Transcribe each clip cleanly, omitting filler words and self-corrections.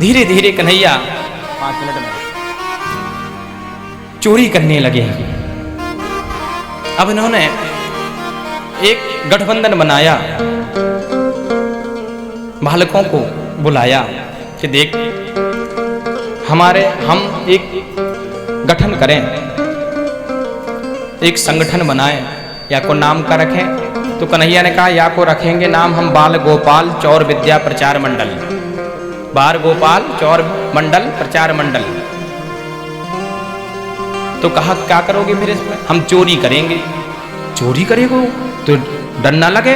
धीरे धीरे कन्हैया 5 मिनट में चोरी करने लगे। अब इन्होंने एक गठबंधन बनाया, बालकों को बुलाया कि देख हम एक गठन करें, एक संगठन बनाएं, या को नाम का रखें। तो कन्हैया ने कहा या को रखेंगे नाम हम बाल गोपाल चौर विद्या प्रचार मंडल, बाल गोपाल चौर मंडल प्रचार मंडल। तो कहा क्या करोगे फिर इसमें? हम चोरी करेंगे। चोरी करेगो तो डर ना लगे,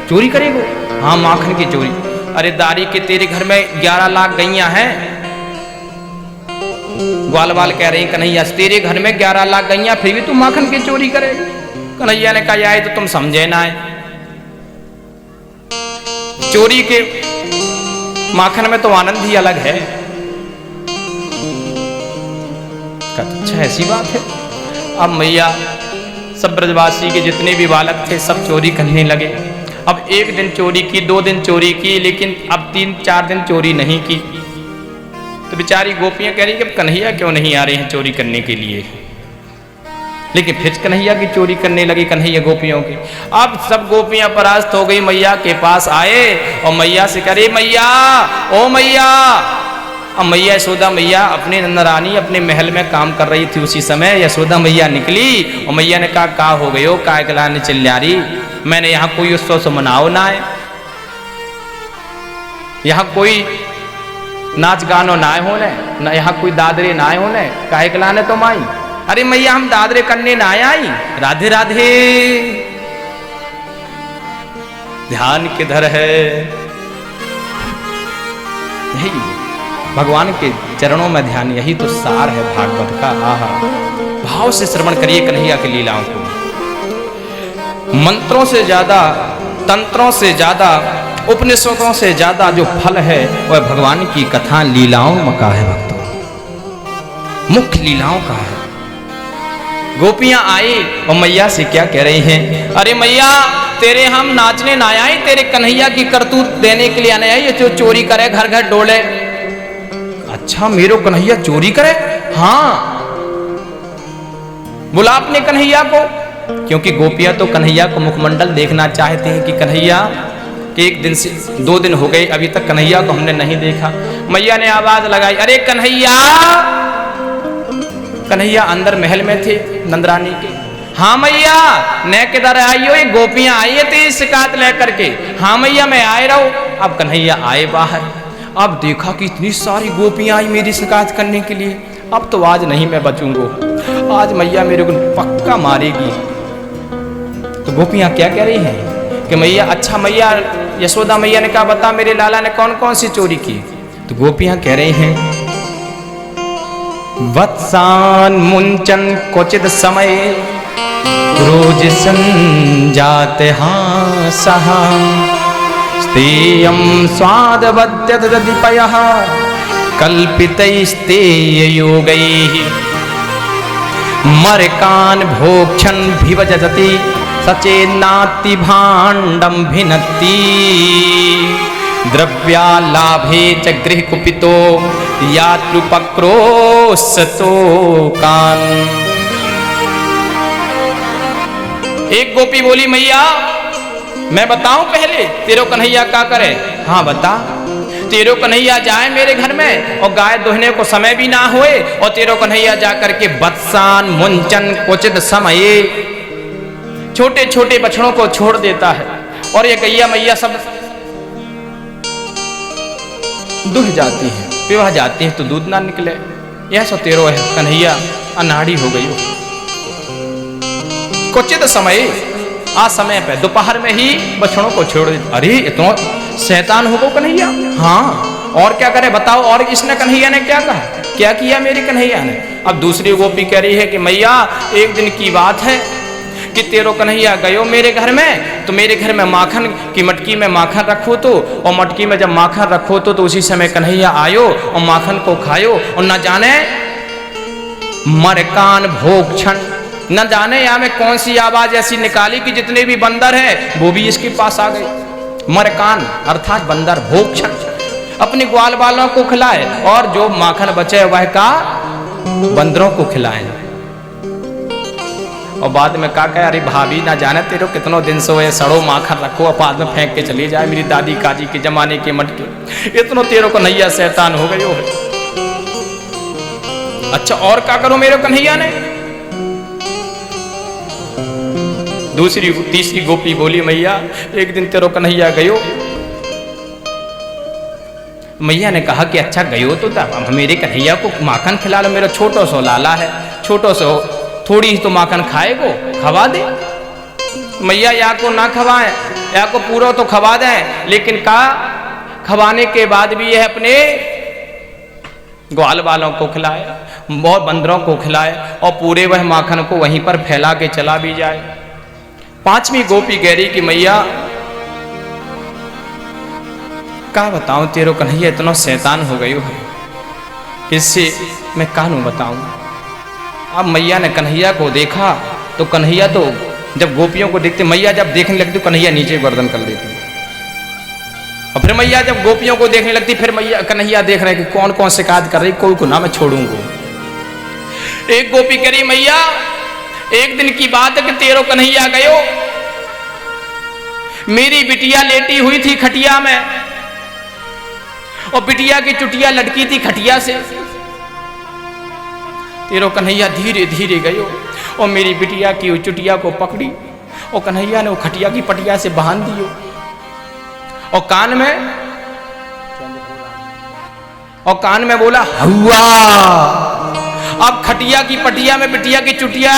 चोरी करेगो? हाँ माखन की चोरी। अरे दारी के तेरे घर में 11 लाख गैया हैं। ग्वाल बाल कह रहे हैं कन्हैया तेरे घर में 11 लाख गैया फिर भी तू माखन की चोरी करे? कन्हैया ने कहा यार तो तुम समझे ना है, चोरी के माखन में तो आनंद ही अलग है। अच्छा ऐसी बात है। अब मैया सब ब्रजवासी के जितने भी बालक थे सब चोरी करने लगे। अब 1 दिन चोरी की, 2 दिन चोरी की, लेकिन अब 3-4 दिन चोरी नहीं की। तो बेचारी गोपियां कह रही कि कन्हैया क्यों नहीं आ रहे हैं चोरी करने के लिए। लेकिन फिर कन्हैया की चोरी करने लगी, कन्हैया गोपियों की। अब सब गोपियां परास्त हो गई, मैया के पास आए और मैया से करे मैया ओ मैया। अब मैया यशोदा मैया अपने नंदरानी अपने महल में काम कर रही थी। उसी समय यशोदा मैया निकली और मैया ने कहा का हो गयो, का गलाने चिल्ला रही? मैंने यहाँ कोई उत्सव से मनाओ ना है, यहाँ कोई नाच गानो ना होने, ना यहाँ कोई दादरे ना होने, काहे गलाने तो माई? अरे मैया हम दादरे करने ना आई। राधे राधे। ध्यान किधर है? यही भगवान के चरणों में ध्यान, यही तो सार है भागवत का। आहा भाव से श्रवण करिए कन्हैया की लीलाओं को। मंत्रों से ज्यादा, तंत्रों से ज्यादा, उपनिषदों से ज्यादा जो फल है वह भगवान की कथा लीलाओं का है भक्तों, मुख्य लीलाओं का है। गोपियां आई और मैया से क्या कह रही हैं? अरे मैया तेरे हम नाचने ना आए, तेरे कन्हैया की करतूत देने के लिए आने आई, ये जो चोरी करे घर घर डोले। अच्छा मेरो कन्हैया चोरी करे? हाँ बुला अपने कन्हैया को, क्योंकि गोपियां तो कन्हैया को मुखमंडल देखना चाहते हैं कि कन्हैया के 1 दिन से 2 दिन हो गए अभी तक कन्हैया को हमने नहीं देखा। मैया ने आवाज लगाई अरे कन्हैया। कन्हैया अंदर महल में थे नंदरानी के। हाँ मैया न किधर आई हो? ये गोपियां आई है तेरी शिकायत लेकर के। हाँ मैया मैं आए रहो। अब कन्हैया आए बाहर, अब देखा कि इतनी सारी गोपियां आई मेरी शिकायत करने के लिए। अब तो आज नहीं मैं बचूंगा, आज मैया मेरे को पक्का मारेगी। तो गोपियां क्या कह रही हैं कि मैया अच्छा मैया, यशोदा मैया ने कहा बता मेरे लाला ने कौन कौन सी चोरी की? तो गोपियां कह रही हैं वत्सान मुंचन क्वचित समय रोज संजात हासः स्तेयं स्वादवद्यदधिपयः कल्पितैस्तेययोगैः मर्कान् भोक्षन् भिवजति सचेन्नाति भाण्डं भिनत्ति द्रव्यालाभे च गृहकुपितो यात्रुपक्रोशतोकान्। एक गोपी बोली मैया मैं बताऊं पहले तेरो कन्हैया क्या करे? हाँ बता। तेरो कन्हैया जाए मेरे घर में और गाय दोहने को समय भी ना होए और तेरो कन्हैया जा करके वत्सान मुंचन क्वचित समय छोटे छोटे बछड़ों को छोड़ देता है और ये गैया मैया सब दुह जाती है, विवाह जाती है तो दूध ना निकले। यह सो तेरो है कन्हैया अनाड़ी हो गई हो। क्वचित समय आ समय पे दोपहर में ही बछड़ों को छोड़ दे। अरे इतना शैतान हो गो कन्हैया। हाँ और क्या करे बताओ? और इसने कन्हैया ने क्या कहा, क्या किया मेरी कन्हैया ने? अब दूसरी गोपी कह रही है कि मैया 1 दिन की बात है कि तेरो कन्हैया गयो मेरे घर में तो मेरे घर में माखन की मटकी में माखन रखो तो, और मटकी में जब माखन रखो तो उसी समय कन्हैया आयो और माखन को खायो और न जाने मरकान भोक्षण, न जाने यहाँ में कौन सी आवाज ऐसी निकाली कि जितने भी बंदर हैं वो भी इसके पास आ गए। मरकान अर्थात बंदर, भोक्षण अपने ग्वाल बालों को खिलाए और जो माखन बचे वह का बंदरों को खिलाए। और बाद में का कहे, अरे भाभी ना जाने तेरे कितनों दिन से ये सड़ो माखन रखो अब बाद में फेंक के चली जाए, मेरी दादी काजी के जमाने के मटके इतनों तेरे को कन्हैया शैतान हो गई है। अच्छा और क्या करो मेरे कन्हैया ने। दूसरी तीसरी गोपी बोली, मैया एक दिन तेरो कन्हैया गयो। मैया ने कहा कि अच्छा गयो तो मेरे कन्हैया को माखन खिला लो, मेरा छोटो सो लाला है, छोटो सो थोड़ी ही तो माखन खाएगो, खवा दे। मैया या को ना खवाए या को पूरा तो खवा दें, लेकिन का खवाने के बाद भी यह अपने ग्वाल वालों को खिलाए, बहुत बंदरों को खिलाए और पूरे वह माखन को वहीं पर फैला के चला भी जाए। पांचवी गोपी कह रही कि मैया का बताऊं तेरो कन्हैया इतना शैतान हो गई है, इससे मैं कानू बताऊं। अब मैया ने कन्हैया को देखा तो कन्हैया तो जब गोपियों को देखते, मैया जब देखने लगती तो कन्हैया नीचे गर्दन कर लेती, और फिर मैया जब गोपियों को देखने लगती फिर मैया कन्हैया देख रहे कि कौन कौन शिकायत कर रही, कोई को ना मैं छोड़ूंगा। एक गोपी कह रही, मैया एक दिन की बात है कि तेरो कन्हैया गयो, मेरी बिटिया लेटी हुई थी खटिया में और बिटिया की चुटिया लटकी थी खटिया से। तेरो कन्हैया धीरे धीरे गयो और मेरी बिटिया की चुटिया को पकड़ी और कन्हैया ने वो खटिया की पटिया से बांध दियो और कान में बोला हवा। अब खटिया की पटिया में बिटिया की चुटिया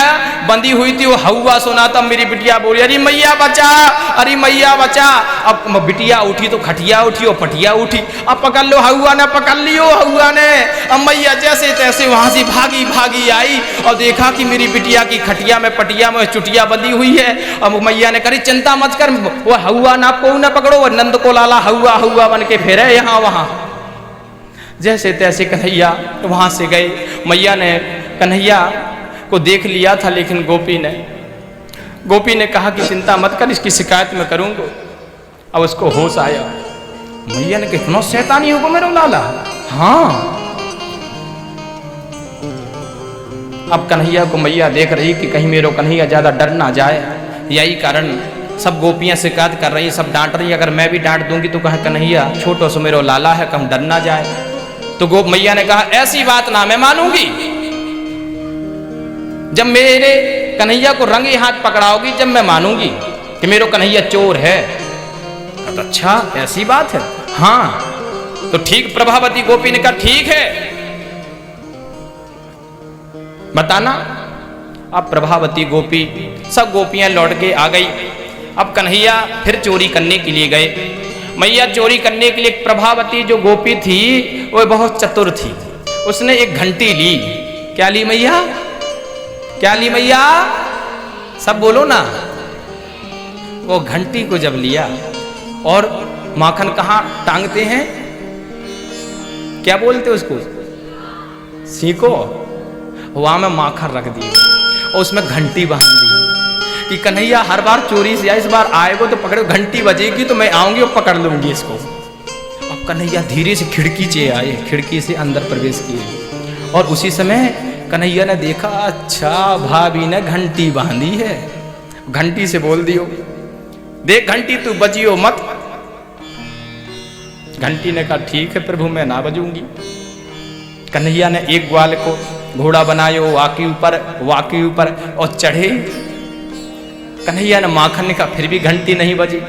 बंधी हुई थी, वो हवा सुना। तब मेरी बिटिया बोली, अरे मैया बचा, अरे मैया बचा। अब बिटिया उठी तो खटिया उठी और पटिया उठी, अब पकड़ लो हवा ने, पकड़ लियो हवा ने। अब मैया जैसे तैसे वहां से भागी भागी आई और देखा कि मेरी बिटिया की खटिया में पटिया में चुटिया बंधी हुई है। अब मैया ने करी चिंता मत कर, वो हवा ना को न पकड़ो, वो नंद को लाला हवा हवा बन के फिरे यहाँ वहां। जैसे तैसे कन्हैया वहां से गए। मैया ने कन्हैया को देख लिया था, लेकिन गोपी ने कहा कि चिंता मत कर, इसकी शिकायत मैं करूंगा। अब उसको होश आया, मैया ने कितना शैतानी होगा मेरा लाला। हाँ, अब कन्हैया को मैया देख रही कि कहीं मेरा कन्हैया ज्यादा डर ना जाए, यही कारण सब गोपियां शिकायत कर रही, सब डांट रही। अगर मैं भी डांट दूंगी तो कहीं कन्हैया छोटो सो मेरा लाला है, कहीं डर ना जाए। तो मैया ने कहा ऐसी बात ना मैं मानूंगी, जब मेरे कन्हैया को रंगे हाथ पकड़ाओगी जब मैं मानूंगी कि मेरा कन्हैया चोर है। तो अच्छा ऐसी बात है, हाँ तो ठीक। प्रभावती गोपी ने कहा ठीक है, बताना। अब प्रभावती गोपी सब गोपियां लौट के आ गई। अब कन्हैया फिर चोरी करने के लिए गए। मैया चोरी करने के लिए, प्रभावती जो गोपी थी वो बहुत चतुर थी, उसने एक घंटी ली। क्या ली मैया, क्या ली मैया, सब बोलो ना। वो घंटी को जब लिया और माखन कहाँ टांगते हैं, क्या बोलते उसको, सीको, वहां में माखन रख दिए और उसमें घंटी बांध दी कि कन्हैया हर बार चोरी से आए, इस बार आएगो तो पकड़ो, घंटी बजेगी तो मैं आऊंगी और पकड़ लूंगी इसको। अब कन्हैया धीरे से खिड़की से आए, खिड़की से अंदर प्रवेश किए और उसी समय कन्हैया ने देखा, अच्छा भाभी ने घंटी बांधी है। घंटी से बोल दियो, देख घंटी तू बजियो मत। घंटी ने कहा ठीक है प्रभु मैं ना बजूंगी। कन्हैया ने एक ग्वाल को घोड़ा बनायो, वाकी ऊपर और चढ़े। कन्हैया ने माखन निकाल, फिर भी घंटी नहीं बजी।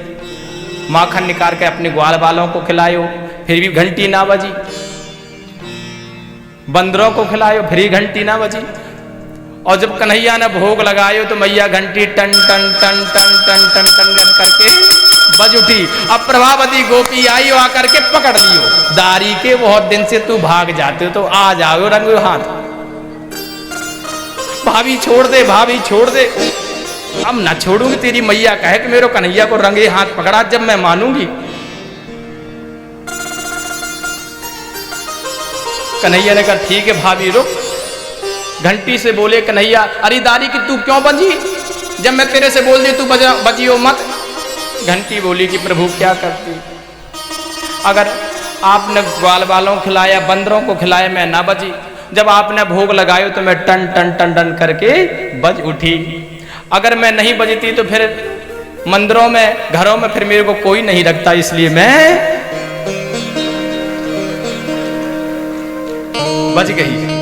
माखन निकाल के अपने ग्वाल वालों को खिलायो, फिर भी घंटी ना बजी। बंदरों को खिलायो, फिर भी घंटी ना बजी। और जब कन्हैया ने भोग लगायो तो मैया घंटी टन टन टन टन टन टन टन करके बज उठी। अब प्रभावती गोपी आई और आकर के पकड़ लियो दारी के, बहुत दिन से तू भाग जाते हो तो आ जाओ रंगो हाथ। भाभी छोड़ दे, भाभी छोड़ दे। अब ना छोड़ूंगी, तेरी मैया कहे कि मेरे कन्हैया को रंगे हाथ पकड़ा जब मैं मानूंगी। कन्हैया ने कहा ठीक है भाभी रुक। घंटी से बोले कन्हैया, अरे दारी की तू क्यों बजी, जब मैं तेरे से बोल दी तू बजियो मत। घंटी बोली कि प्रभु क्या करती, अगर आपने ग्वाल वालों को खिलाया, बंदरों को खिलाया, मैं ना बजी। जब आपने भोग लगायो तो मैं टन टन टन टन करके बज उठी। अगर मैं नहीं बजती तो फिर मंदिरों में, घरों में फिर मेरे को कोई नहीं रखता, इसलिए मैं बज गई।